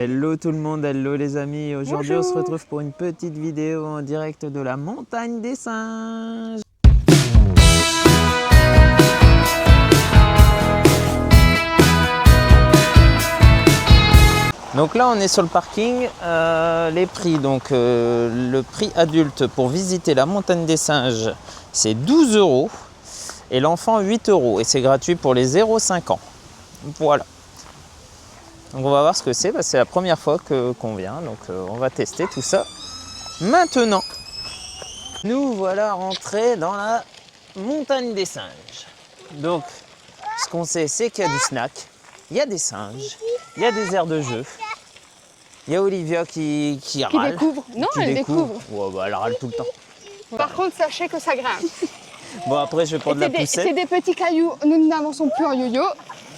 Hello tout le monde, hello les amis. Aujourd'hui on se Bonjour. retrouve pour une petite vidéo en direct de la montagne des singes. Donc là on est sur le parking, les prix, donc le prix adulte pour visiter la montagne des singes c'est 12 € et l'enfant 8 € et c'est gratuit pour les 0-5 ans. Voilà. Donc on va voir ce que c'est, c'est la première fois qu'on vient, donc on va tester tout ça maintenant. Nous voilà rentrés dans la montagne des singes. Donc ce qu'on sait c'est qu'il y a du snack, il y a des singes, il y a des aires de jeu. Il y a Olivia qui râle. Découvre. Non, qui elle découvre. Ouais, bah, elle râle tout le temps. Par contre, sachez que ça grimpe. Bon après je vais prendre la poussette. C'est des petits cailloux, nous n'avançons plus en yo-yo.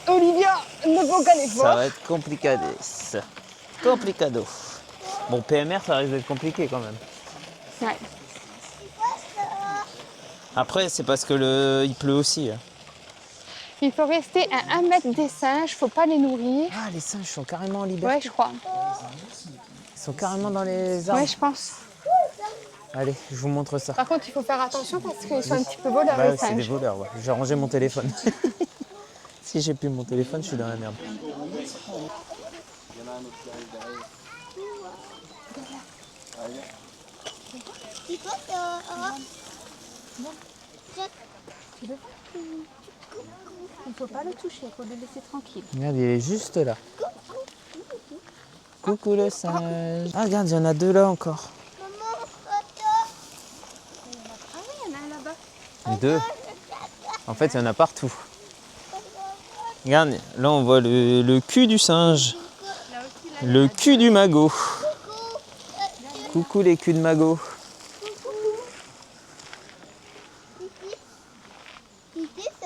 Olivia ne vaut qu'un effort. Ça va être complicado. Complicado. Bon PMR ça risque d'être compliqué quand même. Ouais. Après c'est parce que il pleut aussi. Il faut rester à 1 mètre des singes, faut pas les nourrir. Ah les singes sont carrément en liberté. Ouais, je crois. Ils sont carrément dans les arbres. Ouais, je pense. Allez, je vous montre ça. Par contre, il faut faire attention parce qu'ils sont un petit peu voleurs, Bah, les c'est des singes. voleurs, ouais. J'ai rangé mon téléphone. Si j'ai plus mon téléphone, je suis dans la merde. Il ne faut pas le toucher, il faut le laisser tranquille. Regarde, il est juste là. Coucou le singe. Ah regarde, il y en a 2 là encore. Ah oui, il y en a un là-bas. 2. En fait, il y en a partout. Regarde, là on voit le cul du singe. Le cul du magot. Coucou les culs de magot.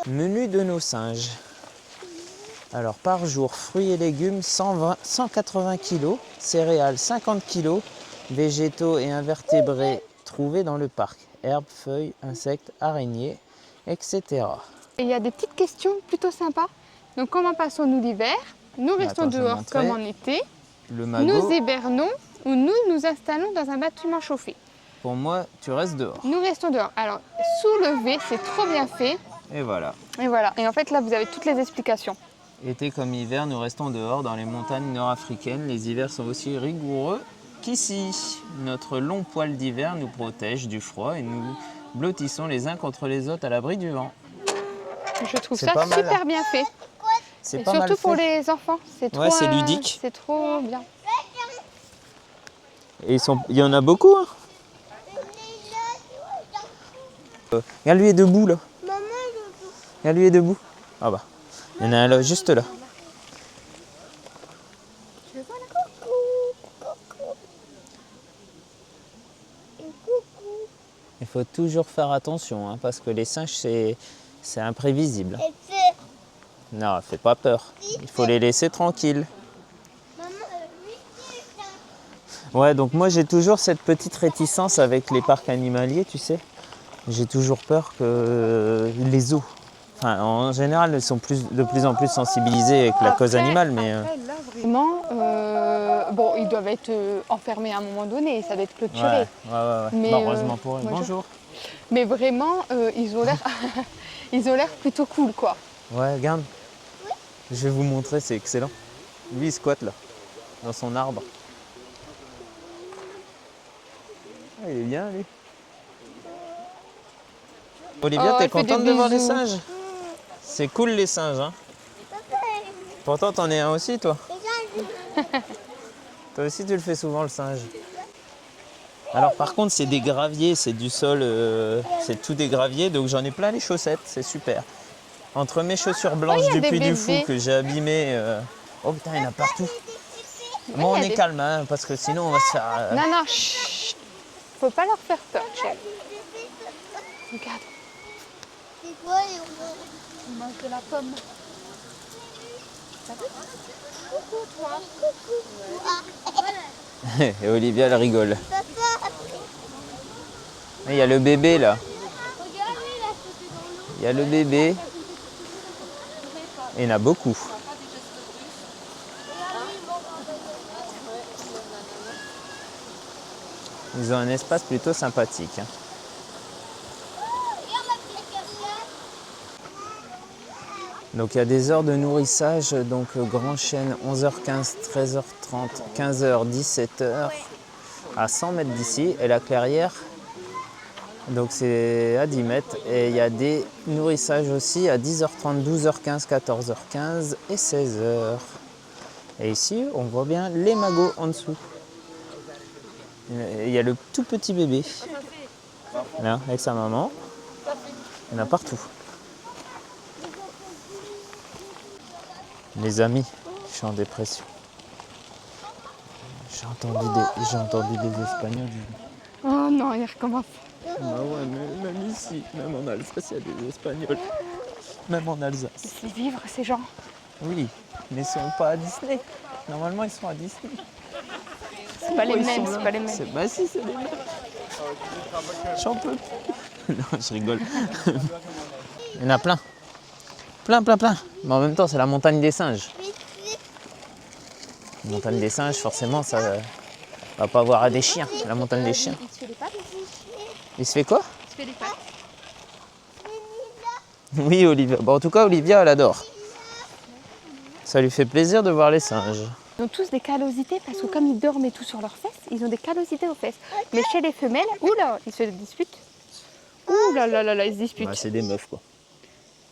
Menu de nos singes. Alors par jour, fruits et légumes 180 kg, céréales 50 kg, végétaux et invertébrés trouvés dans le parc, herbes, feuilles, insectes, araignées, etc. Et il y a des petites questions plutôt sympas. Donc, comment passons-nous l'hiver? Nous restons Attends, je vais dehors montrer. comme en été. Le Nous magot, hibernons ou nous installons dans un bâtiment chauffé. pour moi, tu restes dehors. Nous restons dehors. Alors, soulever, c'est trop bien fait. Et voilà. Et voilà. Et en fait, là, vous avez toutes les explications. Été comme hiver, nous restons dehors dans les montagnes nord-africaines. Les hivers sont aussi rigoureux qu'ici. Notre long poil d'hiver nous protège du froid et nous blottissons les uns contre les autres à l'abri du vent. Je trouve C'est ça pas mal. super bien fait. C'est Et pas mal surtout pour fait. les enfants. C'est trop, Ouais, c'est ludique. C'est trop bien. Et il y en a beaucoup. Hein. Regarde, lui est debout là. Regarde, lui est debout. Ah bah, il y en a un là, juste là. Il faut toujours faire attention hein, parce que les singes c'est imprévisible. Non, fais pas peur. Il faut les laisser tranquilles. Ouais, donc moi j'ai toujours cette petite réticence avec les parcs animaliers, tu sais. J'ai toujours peur que les zoos, enfin en général, ils sont de plus en plus sensibilisés avec la cause animale, mais Après, là, vraiment, bon, ils doivent être enfermés à un moment donné, ça doit être clôturé. ouais. Mais, Bah, heureusement pour eux. bonjour. Bonjour. Mais vraiment, ils ont l'air, ils ont l'air plutôt cool, quoi. Ouais, regarde. Je vais vous montrer, c'est excellent. Lui, il squatte là, dans son arbre. Ah, il est bien, lui. Olivia, Oh, t'es elle fait des contente de voir les bisous. singes? C'est cool les singes, hein. Pourtant, t'en es un aussi, toi. Toi aussi, tu le fais souvent, le singe. Alors, par contre, c'est des graviers, c'est du sol, c'est tout des graviers, donc j'en ai plein les chaussettes, c'est super. Entre mes chaussures blanches il y a du des Puy du bébés. Fou que j'ai abîmées. Oh putain, il y en a partout. Bon, on il y a est des- calme, hein, parce que sinon, on va se faire. Non, non, chut. Faut pas leur faire peur, chérie. Regarde. C'est quoi On mange de la pomme. Coucou toi. Coucou. Et Olivia, elle rigole. Papa. Il y a le bébé là. Regarde lui là, sauté dans l'eau. Il y a le bébé. Et il y en a beaucoup. Ils ont un espace plutôt sympathique. Hein. Donc il y a des heures de nourrissage, donc Grand Chêne 11h15, 13h30, 15h, 17h à 100 mètres d'ici et la clairière donc c'est à 10 mètres et il y a des nourrissages aussi à 10h30, 12h15, 14h15 et 16h. Et ici on voit bien les magots en dessous. Il y a le tout petit bébé là avec sa maman, il y en a partout. Les amis, je suis en dépression. J'ai entendu des Espagnols. Oh non, il recommence. Ah ouais, mais même ici, même en Alsace, il y a des Espagnols. Même en Alsace. C'est vivre ces gens. Oui, mais ils sont pas à Disney. Normalement, ils sont à Disney. C'est pas les Pourquoi ils mêmes, sont c'est là pas les mêmes. Bah si, c'est les mêmes. J'en peux plus. Non, je rigole. Il y en a plein. Plein. Mais en même temps, c'est la montagne des singes. La montagne des singes, forcément, ça va pas avoir à des chiens. La montagne des chiens. Il se fait des pattes. Il se fait quoi? Il se fait des pattes. Oui, Olivia. Bon, en tout cas, Olivia, elle adore. Ça lui fait plaisir de voir les singes. Ils ont tous des callosités parce que comme ils dorment et tout sur leurs fesses, ils ont des callosités aux fesses. Mais chez les femelles, oula, ils se disputent. Ouh là là là là, ils se disputent. Bah, c'est des meufs, quoi.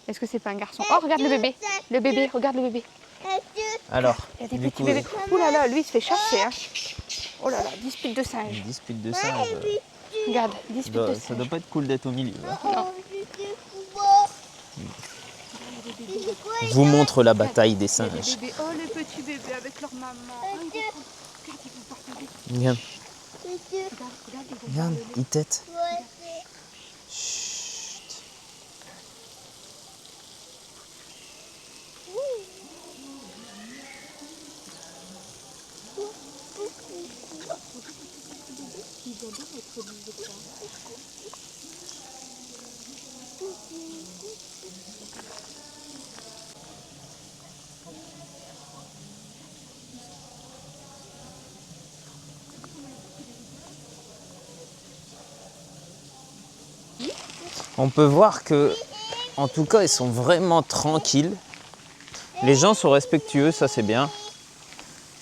Est-ce que c'est pas un garçon? Oh, regarde le bébé. Le bébé, regarde le bébé. Alors, Il y a des du petits coup, bébés. Ouh là là, lui, il se fait chasser. Hein. Oh là là, dispute de singes. une dispute de singes. Regarde, dispute de Ça singes. doit pas être cool d'être au milieu. Hein. Je vous montre la bataille des singes. Bébés. Oh, les petits bébés avec leur maman. Regarde, Regarde, regarde, ils têtent. Chut. On peut voir que, en tout cas, ils sont vraiment tranquilles. Les gens sont respectueux, ça c'est bien.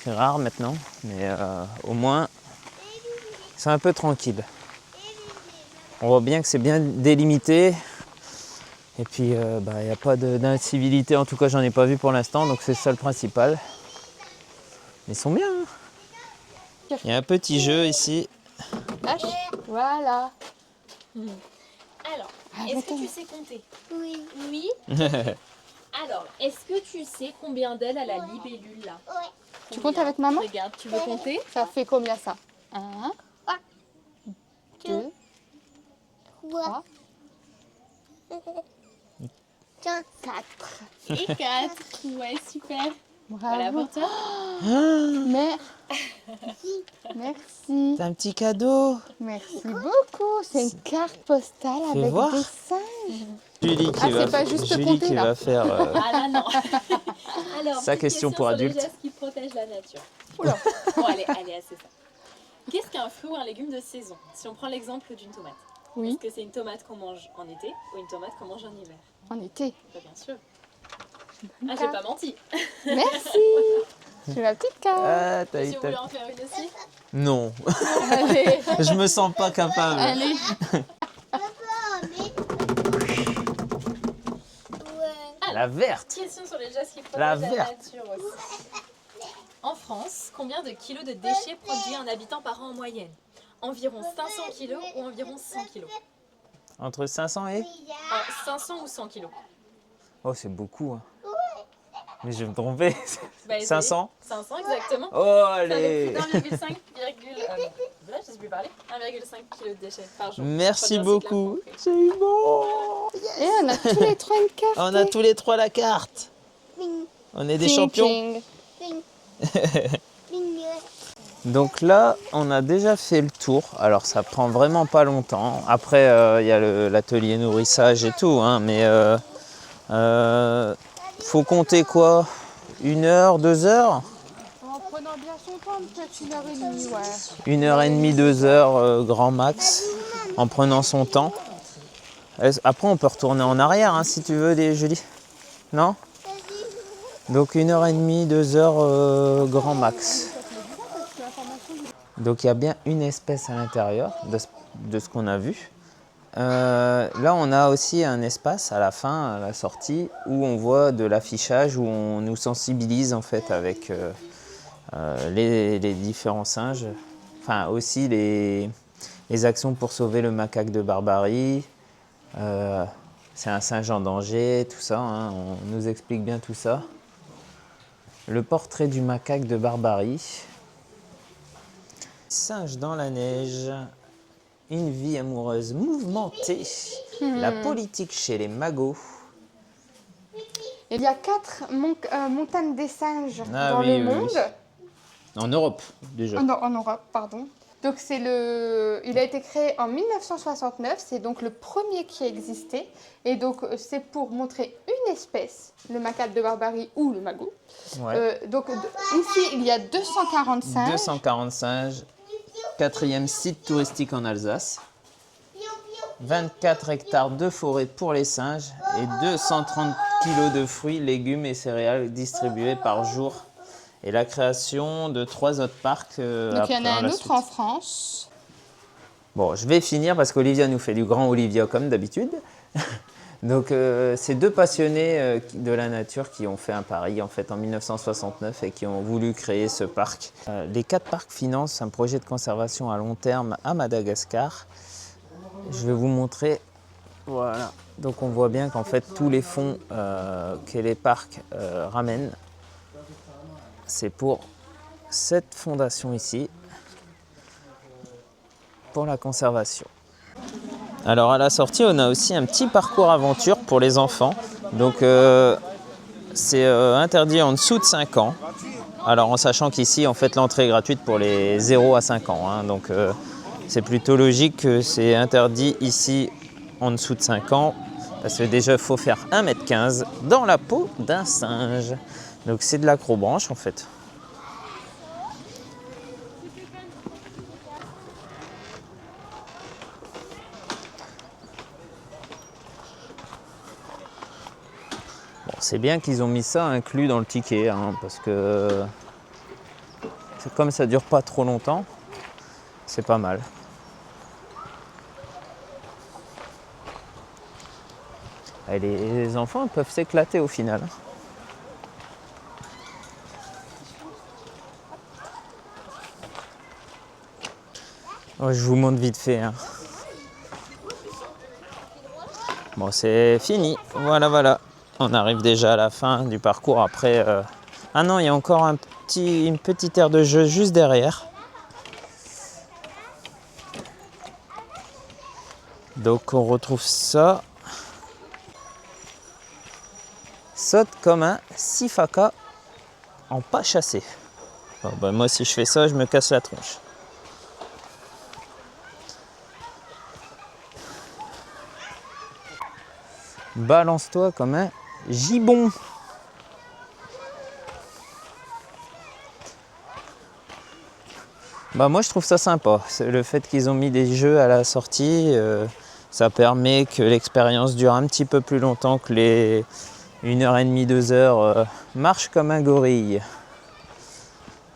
C'est rare maintenant, mais au moins, c'est un peu tranquille. On voit bien que c'est bien délimité. Et puis, il n'y a pas d'incivilité, en tout cas, j'en ai pas vu pour l'instant, donc c'est ça le principal. Ils sont bien. Hein. Il y a un petit jeu ici. Lâche. Voilà. Alors, Ah, est-ce attends. que tu sais compter? Oui. Oui. Alors, est-ce que tu sais combien d'ailes a la libellule là? Tu comptes avec maman? Regarde, tu veux compter? Ça fait combien ça? 1, 2, 3, 4. 4. Ouais, super. Voilà bravo. pour toi. Mais... Merci. C'est un petit cadeau. Merci beaucoup. C'est une carte postale Fais avec voir. des singes. Julie qui Ah, va, c'est pas juste Julie compter, qui là. va faire. Ah là, non. Alors, Sa petite question pour sur les adultes. gestes qui protègent la nature. Oula. Bon, allez, c'est ça. Qu'est-ce qu'un fruit ou un légume de saison? Si on prend l'exemple d'une tomate. Oui, Est-ce que c'est une tomate qu'on mange en été ou une tomate qu'on mange en hiver? en été. Bah, bien sûr. Ah, j'ai pas menti. Merci. J'ai ma petite carte. Ah, t'as Si vous voulez en faire une aussi. Non, Allez. je me sens pas capable. Allez. La verte. Question sur les gestes qui La protègent la, verte. nature aussi. En France, combien de kilos de déchets produit un habitant par an en moyenne? Environ 500 kilos ou environ 100 kilos? Entre 500 et 500 ou 100 kilos? Oh, c'est beaucoup. Hein. Mais je vais me tromper. Bah, essayez. 500. 500 exactement. Oh, Ça allez. fait 1,5 voilà, je sais plus parler. 1,5 kg de déchets par jour. Merci Produit un cycle beaucoup. compris. C'est bon. Et on a tous les trois une carte. On a tous les trois la carte. On est des champions. Ching. Donc là, on a déjà fait le tour. Alors ça prend vraiment pas longtemps. Après, il y a l'atelier nourrissage et tout, hein, mais faut compter quoi? 1 heure, 2 heures? En prenant bien son temps, peut-être. peut-être 1h30, ouais. 1h30, 2h grand max, en prenant son temps. Après, on peut retourner en arrière hein, si tu veux, Julie. Non? Donc 1h30, 2h grand max. Donc il y a bien une espèce à l'intérieur de ce qu'on a vu. Là, on a aussi un espace à la fin, à la sortie, où on voit de l'affichage, où on nous sensibilise en fait avec les différents singes. Enfin, aussi les actions pour sauver le macaque de Barbarie. C'est un singe en danger, tout ça, hein, on nous explique bien tout ça. Le portrait du macaque de Barbarie. Singe dans la neige. Une vie amoureuse mouvementée, la politique chez les magots. Il y a 4 montagnes des singes Ah, dans oui, le oui, monde. Oui. En Europe, déjà. En Europe, pardon. Donc il a été créé en 1969, c'est donc le premier qui existait. Et donc c'est pour montrer une espèce, le macaque de Barbarie ou le magot. Ouais. Ici, il y a 240 singes. 240 singes. 4e site touristique en Alsace. 24 hectares de forêt pour les singes et 230 kg de fruits, légumes et céréales distribués par jour. Et la création de 3 autres parcs. Donc il y en a un autre en France. Bon, je vais finir parce qu'Olivia nous fait du grand Olivia comme d'habitude. Donc c'est 2 passionnés de la nature qui ont fait un pari en fait en 1969 et qui ont voulu créer ce parc. Les 4 parcs financent un projet de conservation à long terme à Madagascar. Je vais vous montrer. Voilà. Donc on voit bien qu'en fait tous les fonds que les parcs ramènent, c'est pour cette fondation ici, pour la conservation. Alors à la sortie, on a aussi un petit parcours aventure pour les enfants. Donc c'est interdit en dessous de 5 ans. Alors en sachant qu'ici, en fait, l'entrée est gratuite pour les 0 à 5 ans. Hein. Donc c'est plutôt logique que c'est interdit ici en dessous de 5 ans. Parce que déjà, il faut faire 1,15 m dans la peau d'un singe. Donc c'est de l'acrobranche en fait. C'est bien qu'ils ont mis ça inclus dans le ticket, hein, parce que comme ça dure pas trop longtemps, c'est pas mal. Et les enfants peuvent s'éclater au final. Ouais, je vous montre vite fait. Hein. Bon, c'est fini. Voilà. On arrive déjà à la fin du parcours. Après, ah non, il y a encore une petite aire de jeu juste derrière. Donc on retrouve ça. Saute comme un sifaka en pas chassé. Bon, bah, moi, si je fais ça, je me casse la tronche. Balance-toi comme un gibbon. Bah moi je trouve ça sympa. Le fait qu'ils ont mis des jeux à la sortie, ça permet que l'expérience dure un petit peu plus longtemps que les 1h30, 2h. Marche comme un gorille.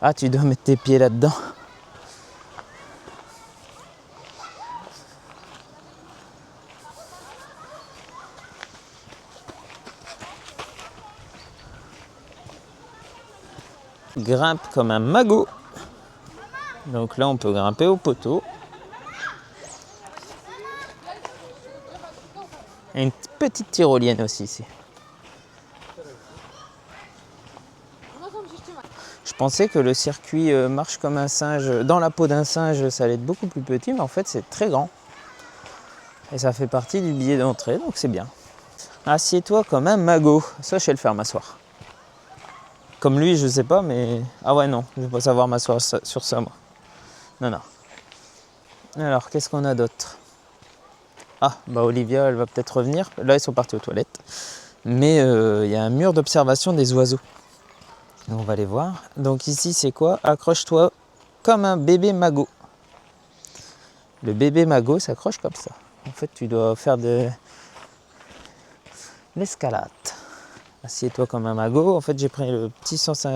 Ah, tu dois mettre tes pieds là-dedans. Grimpe comme un magot. Donc là, on peut grimper au poteau. Et une petite tyrolienne aussi ici. Je pensais que le circuit marche comme un singe, dans la peau d'un singe, ça allait être beaucoup plus petit, mais en fait, c'est très grand. Et ça fait partie du billet d'entrée, donc c'est bien. Assieds-toi comme un magot. Ça, je sais le faire m'asseoir. Comme lui, je sais pas, mais... Ah ouais, non, je vais pas savoir m'asseoir sur ça, moi. Non. Alors, qu'est-ce qu'on a d'autre? Ah, bah Olivia, elle va peut-être revenir. Là, ils sont partis aux toilettes. Mais il y a un mur d'observation des oiseaux. On va les voir. Donc ici, c'est quoi? Accroche-toi comme un bébé magot. Le bébé magot s'accroche comme ça. En fait, tu dois faire de l'escalade. Assieds-toi comme un magot. En fait, j'ai pris le petit sens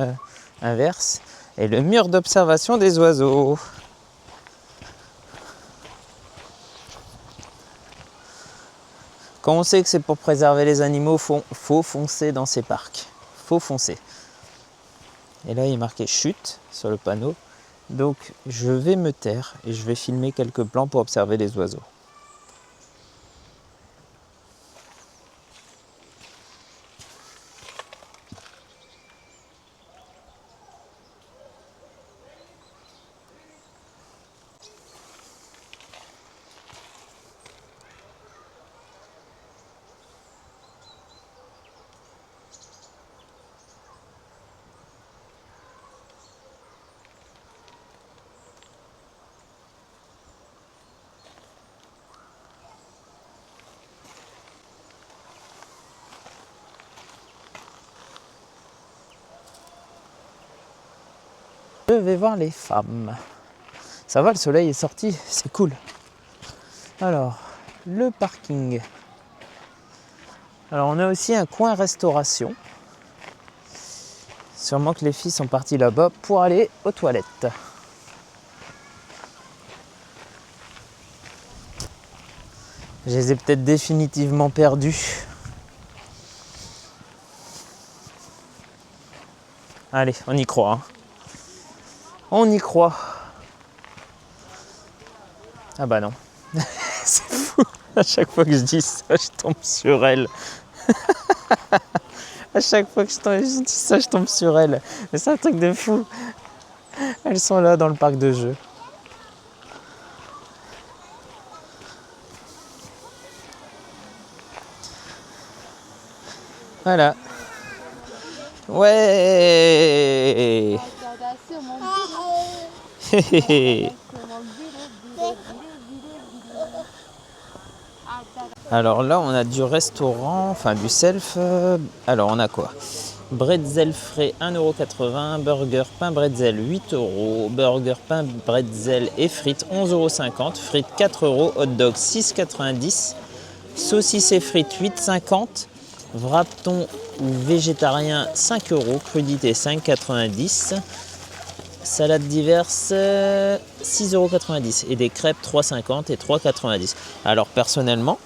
inverse et le mur d'observation des oiseaux. Quand on sait que c'est pour préserver les animaux, faut foncer dans ces parcs. Faut foncer. Et là, il est marqué chute sur le panneau. Donc, je vais me taire et je vais filmer quelques plans pour observer les oiseaux. Je vais voir les femmes. Ça va, le soleil est sorti, c'est cool. Alors, le parking. Alors, on a aussi un coin restauration. Sûrement que les filles sont parties là-bas pour aller aux toilettes. Je les ai peut-être définitivement perdues. Allez, on y croit. Hein. On y croit. Ah bah non. C'est fou. À chaque fois que je dis ça, je tombe sur elle. À chaque fois que je dis ça, je tombe sur elle. Mais c'est un truc de fou. Elles sont là dans le parc de jeux. Voilà. Ouais. Alors là, on a du restaurant, enfin du self. Alors on a quoi? Bretzel frais 1,80 €, burger pain bretzel 8 €, burger pain bretzel et frites 11,50 €, frites 4 €, hot dog 6,90 €, saucisses et frites 8,50 €, wrappton ou végétarien 5 €, crudité 5,90 €, salade diverse 6,90 € et des crêpes 3,50 € et 3,90 €. Alors personnellement,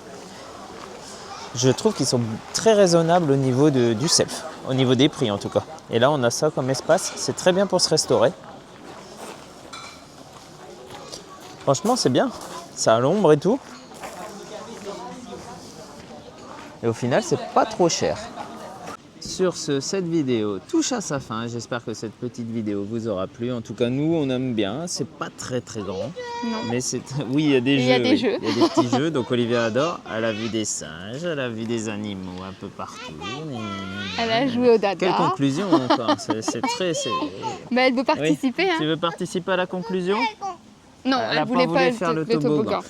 je trouve qu'ils sont très raisonnables au niveau du self, au niveau des prix en tout cas. Et là, on a ça comme espace, c'est très bien pour se restaurer. Franchement, c'est bien, ça a l'ombre et tout. Et au final, c'est pas trop cher. Sur ce, cette vidéo touche à sa fin. J'espère que cette petite vidéo vous aura plu. En tout cas, nous, on aime bien. C'est pas très grand. Non. Mais c'est... Oui, il y a des jeux. Il y a des oui. jeux. Il y a des petits jeux. Donc, Olivia adore. Elle a vu des singes, elle a vu des animaux un peu partout. Elle a joué au dada. Quelle conclusion encore. C'est très... Mais elle veut participer. Oui. Hein. Tu veux participer à la conclusion? Non, Elle a elle voulait pas faire le toboggan.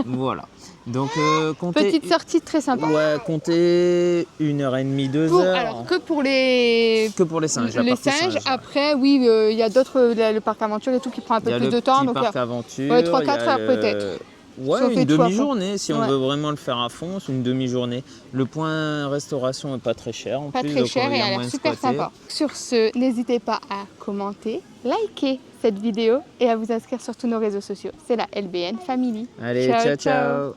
Voilà. Donc, comptez... Petite sortie très sympa. Ouais, comptez 1h30, 2 heures. Alors, que pour les... Que pour les singes. la Les partie singes. singe. Après, oui, il y a d'autres, le parc aventure et tout qui prend un peu plus de temps. Donc, parc aventure. ouais, 3-4 heures peut-être. Ouais, Si on fait une tout à fond. demi-journée si on Ouais. veut vraiment le faire à fond, c'est une demi-journée. Le point restauration est pas très cher en Pas plus. très donc cher il et y elle a moyen l'air de super squatter. sympa. Sur ce, n'hésitez pas à commenter, liker cette vidéo et à vous inscrire sur tous nos réseaux sociaux. C'est la LBN Family. Allez, ciao.